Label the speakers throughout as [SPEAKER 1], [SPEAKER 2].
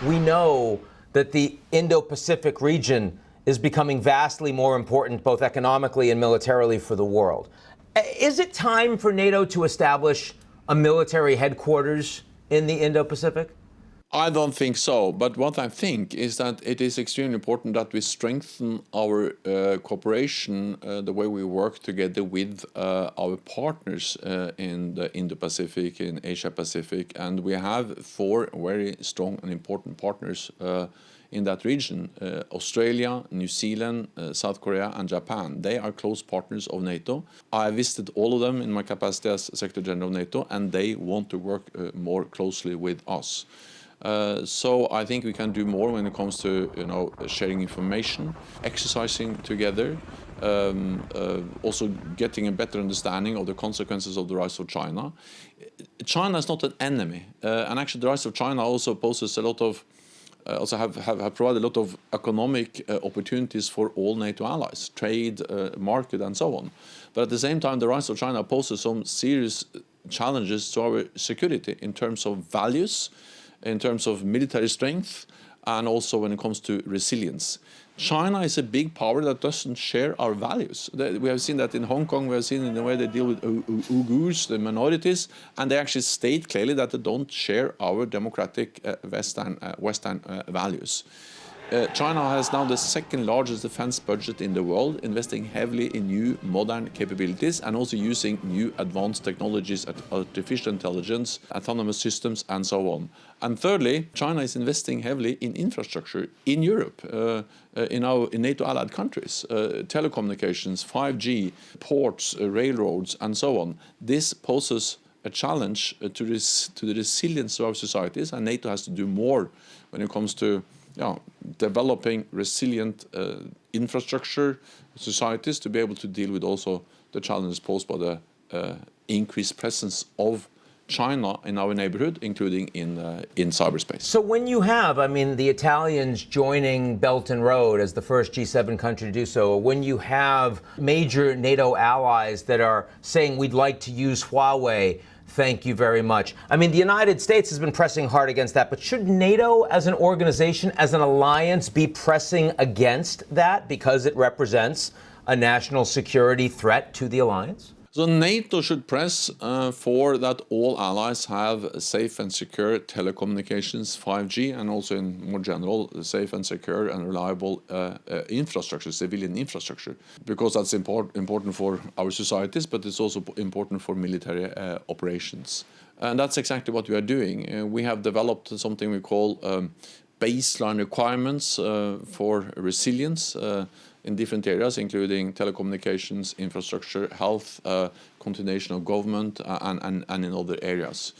[SPEAKER 1] we know that the Indo-Pacific region is becoming vastly more important, both economically and militarily, for the world. Is it time for NATO to establish a military headquarters in the Indo-Pacific?
[SPEAKER 2] I don't think so, but what I think is that it is extremely important that we strengthen our cooperation, the way we work together with our partners in the Indo-Pacific, in Asia-Pacific, and we have 4 very strong and important partners in that region: Australia, New Zealand, South Korea, and Japan. They are close partners of NATO. I visited all of them in my capacity as Secretary General of NATO, and they want to work more closely with us. So I think we can do more when it comes to sharing information, exercising together, also getting a better understanding of the consequences of the rise of China. China is not an enemy, and actually the rise of China also poses a lot of have provided a lot of economic opportunities for all NATO allies, trade, market, and so on. But at the same time, the rise of China poses some serious challenges to our security in terms of values, in terms of military strength, and also when it comes to resilience. China is a big power that doesn't share our values. We have seen that in Hong Kong, we have seen in the way they deal with Uyghurs, the minorities, and they actually state clearly that they don't share our democratic Western values. China has now the 2nd largest defense budget in the world, investing heavily in new modern capabilities and also using new advanced technologies, artificial intelligence, autonomous systems, and so on. And thirdly, China is investing heavily in infrastructure in Europe, in NATO allied countries, telecommunications, 5G, ports, railroads, and so on. This poses a challenge to the resilience of our societies, and NATO has to do more when it comes to developing resilient infrastructure societies to be able to deal with also the challenges posed by the increased presence of China in our neighborhood, including in cyberspace.
[SPEAKER 1] So when you have, the Italians joining Belt and Road as the first G7 country to do so, or when you have major NATO allies that are saying we'd like to use Huawei, thank you very much. The United States has been pressing hard against that, but should NATO as an organization, as an alliance, be pressing against that because it represents a national security threat to the alliance?
[SPEAKER 2] So NATO should press for that all allies have safe and secure telecommunications, 5G, and also in more general, safe and secure and reliable infrastructure, civilian infrastructure, because that's important for our societies, but it's also important for military operations. And that's exactly what we are doing. We have developed something we call baseline requirements for resilience in different areas, including telecommunications, infrastructure, health, continuation of government, and in other areas.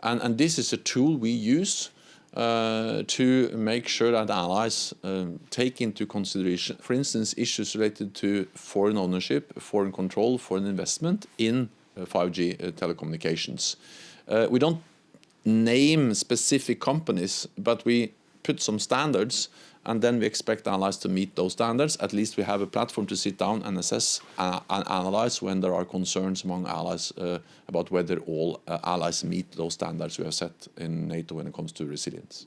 [SPEAKER 2] And this is a tool we use to make sure that allies take into consideration, for instance, issues related to foreign ownership, foreign control, foreign investment in 5G telecommunications. We don't name specific companies, but we put some standards, and then we expect allies to meet those standards. At least we have a platform to sit down and assess and analyze when there are concerns among allies about whether all allies meet those standards we have set in NATO when it comes to resilience.